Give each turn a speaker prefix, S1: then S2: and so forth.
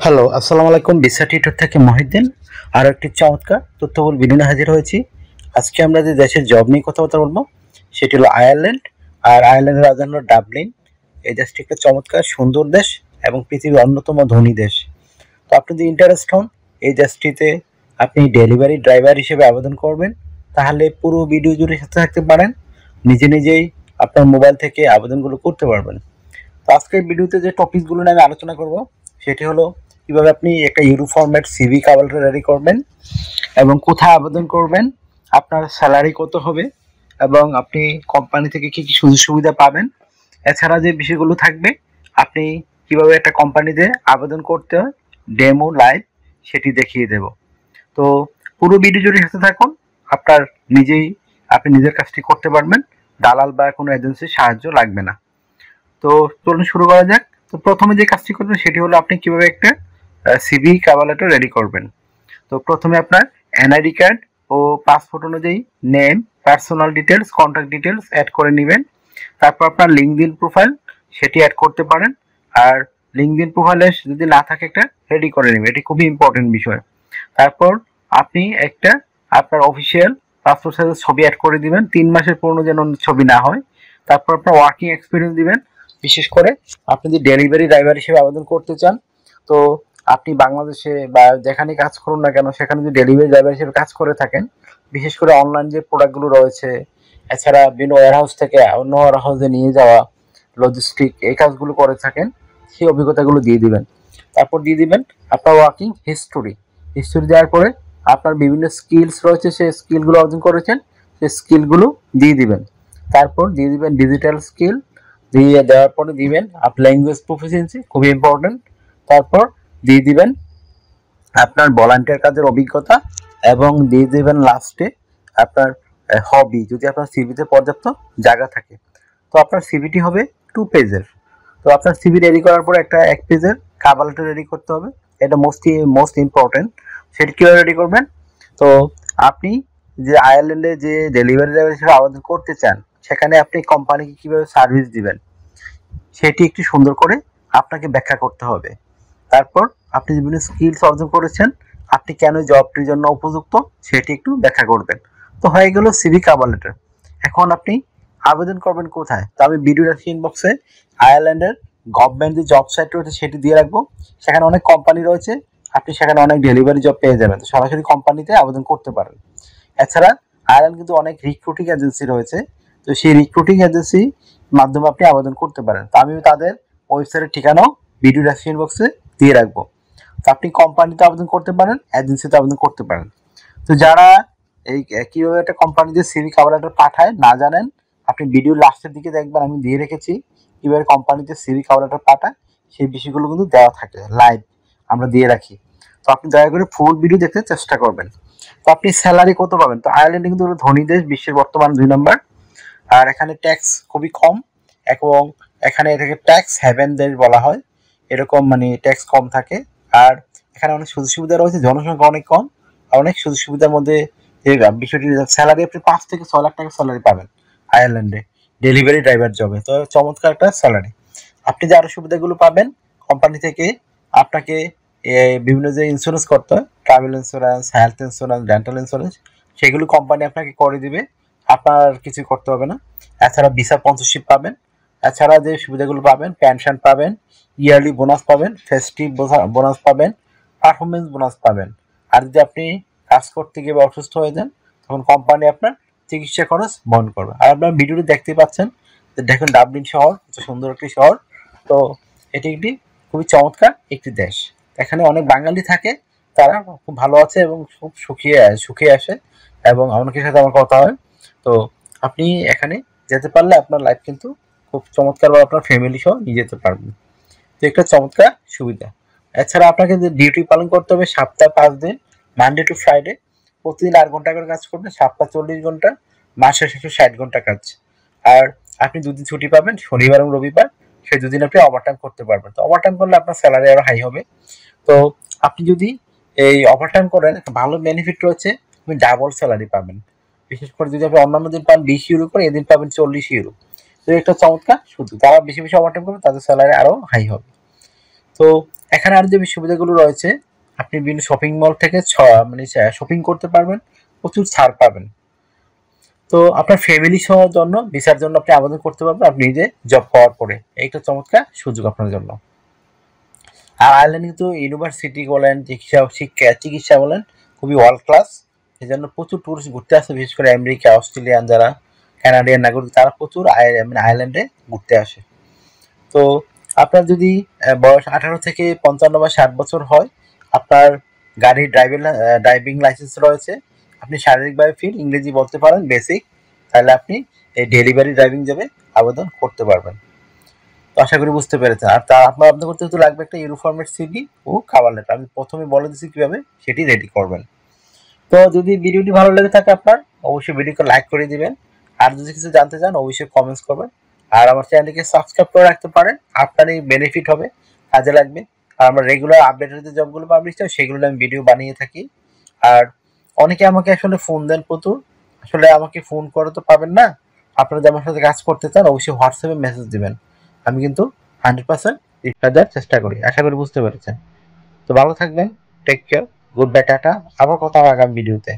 S1: Hello, আসসালামু আলাইকুম। বিসা tutor থেকে মহিউদ্দিন আরও একটি চমৎকার তথ্যবহুল ভিডিও নিয়ে হাজির হয়েছি। আজকে আমরা যে দেশের জব নিয়ে কথাবার্তা বলবো সেটি হলো আয়ারল্যান্ড। আর আয়ারল্যান্ডের রাজধানী হলো ডাবলিন। এই দেশটি একটা চমৎকার সুন্দর দেশ এবং পৃথিবীর অন্যতম ধনী দেশ। তো আপনি যদি ইন্টারেস্ট হন এই দেশটিতে আপনি ডেলিভারি ড্রাইভার হিসেবে আবেদন করবেন, তাহলে পুরো ভিডিও জুড়ে সাথে থাকতে পারেন। নিজে নিজেই আপনার মোবাইল থেকে আবেদনগুলো করতে পারবেন। তো আজকের ভিডিওতে যে টপিকগুলো নিয়ে আমি আলোচনা করব সেটি হলো কিভাবে আপনি একটা euro format CV cover letter ready করবেন এবং কোথায় আবেদন করবেন, আপনার স্যালারি কত হবে এবং আপনি কোম্পানি থেকে কি কি সুযোগ সুবিধা পাবেন। এছাড়া যে বিষয়গুলো থাকবে, আপনি কিভাবে একটা কোম্পানিতে আবেদন করতে হয় ডেমো লাইভ সেটি দেখিয়ে দেব। তো পুরো ভিডিও জুড়ে সাথে থাকুন। আপনার আপনি নিজের কাজটি করতে পারবেন, দালাল বা কোনো এজেন্সির সাহায্য লাগবে না। তো চলুন শুরু করা যাক। তো প্রথমে যে কাজটি করবেন সেটি হলো আপনি কিভাবে একটা সিভি কভার লেটার রেডি করবেন। তো প্রথমে আপনার এনআইডি কার্ড ও পাসপোর্ট অনুযায়ী name, personal details, contact details add করে নেবেন। তারপর আপনার লিঙ্কডইন প্রোফাইল সেটি অ্যাড করতে পারেন। আর লিঙ্কডইন প্রোফাইলে যদি না থাকে একটা রেডি করে নেবেন, এটি খুবই ইম্পর্টেন্ট বিষয়। তারপর আপনি একটা আপনার অফিসিয়াল পাসপোর্ট সাইজের ছবি অ্যাড করে দিবেন, 3 মাসের পুরনো যেন ছবি না হয়। তারপর আপনার ওয়ার্কিং এক্সপিরিয়েন্স দিবেন। বিশেষ করে আপনি যদি ডেলিভারি ড্রাইভার হিসেবে আবেদন করতে চান, তো আপনি বাংলাদেশে বা যেখানে কাজ করুন না কেন সেখানে যদি ডেলিভারি ড্রাইভার হিসেবে কাজ করে থাকেন, বিশেষ করে অনলাইন যে প্রোডাক্টগুলো রয়েছে, এছাড়া বিভিন্ন ওয়্যারহাউস থেকে অন্য ওয়্যারহাউসে নিয়ে যাওয়া, লজিস্টিক এই কাজগুলো করে থাকেন, সেই অভিজ্ঞতাগুলো দিয়ে দিবেন। তারপর দিয়ে দিবেন আপনার ওয়ার্কিং হিস্টোরি। দেওয়ার পরে আপনার বিভিন্ন স্কিলস রয়েছে, সেই স্কিলগুলো অর্জন করেছেন সেই স্কিলগুলো দিয়ে দিবেন। তারপর দিয়ে দিবেন ডিজিটাল স্কিল, দিয়ে দেওয়ার পরে দিবেন আপনার ল্যাঙ্গুয়েজ প্রফিসিয়েন্সি, খুবই ইম্পর্টেন্ট। তারপর দিয়ে দিবেন আপনার ভলান্টিয়ার কাজের অভিজ্ঞতা এবং দিয়ে দিবেন লাস্টে আপনার হবি, যদি আপনার সিভিতে পর্যাপ্ত জায়গা থাকে। তো আপনার সিভিটি হবে 2 পেজের। তো আপনার সিভি রেডি করার পরে একটা 1 পেজের কভার লেটার রেডি করতে হবে। এটা মোস্ট ইম্পর্টেন্ট। সেটি কীভাবে রেডি করবেন? তো আপনি যে আয়ারল্যান্ডে যে ডেলিভারি ড্রাইভার হিসেবে আবেদন করতে চান, সেখানে আপনি কোম্পানিকে কীভাবে সার্ভিস দিবেন সেটি একটু সুন্দর করে আপনাকে ব্যাখ্যা করতে হবে। তারপর আপনি বিভিন্ন স্কিলস অর্জন করেছেন, আপনি কেন জবটির জন্য উপযুক্ত সেটি একটু ব্যাখ্যা করবেন। তো হয়ে গেল সিভি কভার লেটার। এখন আপনি আবেদন করবেন কোথায়? তো আমি ভিডিও ডেসক্রিপশন বক্সে আয়ারল্যান্ডের গভর্নমেন্ট যে জব সাইট রয়েছে সেটি দিয়ে রাখবো। সেখানে অনেক কোম্পানি রয়েছে, আপনি সেখানে অনেক ডেলিভারি জব পেয়ে যাবেন। তো সরাসরি কোম্পানিতে আবেদন করতে পারেন। এছাড়া আয়ারল্যান্ড কিন্তু অনেক রিক্রুটিং এজেন্সি রয়েছে, তো সেই রিক্রুটিং এজেন্সি মাধ্যমে আপনি আবেদন করতে পারেন। তো আমি তাদের ওয়েবসাইটের ঠিকানাও ভিডিও ডেসক্রিপশন বক্সে দিয়ে রাখবো। তো আপনি কোম্পানিতে আবেদন করতে পারেন, এজেন্সিতে আবেদন করতে পারেন। তো যারা এই কীভাবে একটা কোম্পানিতে সিভি কভার লেটার পাঠায় না জানেন, আপনি ভিডিও লাস্টের দিকে দেখবেন আমি দিয়ে রেখেছি কীভাবে কোম্পানিতে সিভি কভার লেটার পাঠায়, সেই বিষয়গুলো কিন্তু দেওয়া থাকে লাইভ, আমরা দিয়ে রাখি। তো আপনি দয়া করে ফুল ভিডিও দেখতে চেষ্টা করবেন। তো আপনি স্যালারি কত পাবেন? তো আয়ারল্যান্ড কিন্তু ধনী দেশ, বিশ্বের বর্তমান 2 নম্বর। আর এখানে ট্যাক্স খুবই কম এবং এখানে এটাকে ট্যাক্স হেভেন দেশ বলা হয়, এরকম মানে ট্যাক্স কম থাকে। আর এখানে অনেক সুযোগ সুবিধা রয়েছে, জনসংখ্যা অনেক কম। আর অনেক সুযোগ সুবিধার মধ্যে যে বিষয়টি, স্যালারি আপনি 5 থেকে 6 লাখ টাকা স্যালারি পাবেন আয়ারল্যান্ডে ডেলিভারি ড্রাইভার জবে। তো চমৎকার একটা স্যালারি। আপনি যে আরো সুবিধাগুলো পাবেন কোম্পানি থেকে, আপনাকে বিভিন্ন যে ইন্স্যুরেন্স করতে হয়, travel insurance, health insurance, dental insurance, সেগুলো কোম্পানি আপনাকে করে দিবে, আপনার কিছু করতে হবে না। এছাড়া ভিসা স্পন্সরশিপ পাবেন। এছাড়া যে সুবিধাগুলো পাবেন, পেনশন পাবেন, ইয়ারলি বোনাস পাবেন, ফেস্টিভ বোনাস পাবেন, পারফরমেন্স বোনাস পাবেন। আর যদি আপনি কাজ করতে গিয়ে অসুস্থ হয়ে যান, তখন কোম্পানি আপনার চিকিৎসা খরচ বহন করবে। আর আপনার ভিডিওটি দেখতে পাচ্ছেন যে দেখুন ডাবলিন শহর কত সুন্দর একটি শহর। তো এটি একটি খুবই চমৎকার একটি দেশ। এখানে অনেক বাঙালি থাকে, তারা খুব ভালো আছে এবং খুব সুখে আসে এবং অনেকের সাথে আমার কথা হয়। তো আপনি এখানে যেতে পারলে আপনার লাইফ কিন্তু খুব চমৎকার, বা আপনার ফ্যামিলি সহ নিয়ে যেতে পারবেন। তো একটা চমৎকার সুবিধা। এছাড়া আপনাকে যে ডিউটি পালন করতে হবে সপ্তাহে 5 দিন, মানডে টু ফ্রাইডে, প্রতিদিন 8 ঘন্টা করে কাজ করবেন, সপ্তাহে 40 ঘন্টা, মাসে শেষে 60 ঘন্টা কাজ। আর আপনি 2 দিন ছুটি পাবেন, শনিবার এবং রবিবার। সেই 2 দিন আপনি ওভারটাইম করতে পারবেন। তো ওভারটাইম করলে আপনার স্যালারি আরো হাই হবে। তো আপনি যদি এই ওভারটাইম করেন, একটা ভালো বেনিফিট রয়েছে, আপনি ডাবল স্যালারি পাবেন। বিশেষ করে যদি আপনি অন্যান্য দিন পান 20 ইউরো করে, এদিন পাবেন 40 ইউরো। তো একটা চমৎকার শুধু যারা বেশি বেশি ওভারটাইম করবে তাদের স্যালারি আরো হাই হবে। তো এখানে আর যে সুবিধাগুলো রয়েছে, আপনি বিভিন্ন শপিং মল থেকে মানে শপিং করতে পারবেন, প্রচুর ছাড় পাবেন। তো আপনার ফ্যামিলি সহ জন্য ভিসার জন্য আপনি আবেদন করতে পারবেন আপনি নিজে জব পাওয়ার পরে। এইটা চমৎকার সুযোগ আপনার জন্য। আর আয়ারল্যান্ড কিন্তু ইউনিভার্সিটি বলেন, চিকিৎসা বলেন খুবই ওয়ার্ল্ড ক্লাস। এই জন্য প্রচুর টুরিস্ট ঘুরতে আসে, বিশেষ করে আমেরিকা, অস্ট্রেলিয়ান যারা কানাডিয়ান নাগরিক তারা প্রচুর মানে আয়ারল্যান্ডে ঘুরতে আসে। তো আপনার যদি বয়স 18 থেকে 55 বা 60 বছর হয়, আপনার গাড়ির ড্রাইভিং লাইসেন্স রয়েছে, আপনি শারীরিকভাবে ফিট, ইংরেজি বলতে পারেন বেসিক, তাহলে আপনি এই ডেলিভারি ড্রাইভিং জবে আবেদন করতে পারবেন। তো আশা করি বুঝতে পেরেছেন। আর তা আপনার আবেদন করতে হতে লাগবে একটা ইউনিফর্মের সিভি ও কভার লেটার। আমি প্রথমে বলে দিচ্ছি কিভাবে সেটি রেডি করবেন। তো যদি ভিডিওটি ভালো লেগে থাকে আপনার, অবশ্যই ভিডিওকে লাইক করে দিবেন। আর যদি কিছু জানতে চান অবশ্যই কমেন্টস করবেন। আর আমার চ্যানেলটিকে সাবস্ক্রাইব করে রাখতে পারেন, আপনারই বেনিফিট হবে, কাজে লাগবে। আর আমরা রেগুলার আপডেটেড যে জবগুলো পাবলিশ হয় সেগুলো আমি ভিডিও বানিয়ে থাকি। আর অনেকে আমাকে আসলে ফোন দেন প্রচুর, আসলে আমাকে ফোন করে তো পাবেন না। আপনারা যদি আমার সাথে কাজ করতে চান অবশ্যই হোয়াটসঅ্যাপে মেসেজ দিবেন, আমি কিন্তু 100% রিপ্লাই দেওয়ার চেষ্টা করি। আশা করি বুঝতে পেরেছেন। তো ভালো থাকবেন, টেক কেয়ার, গুড বাই, টাটা। আবার কথা হবে আগামী ভিডিওতে।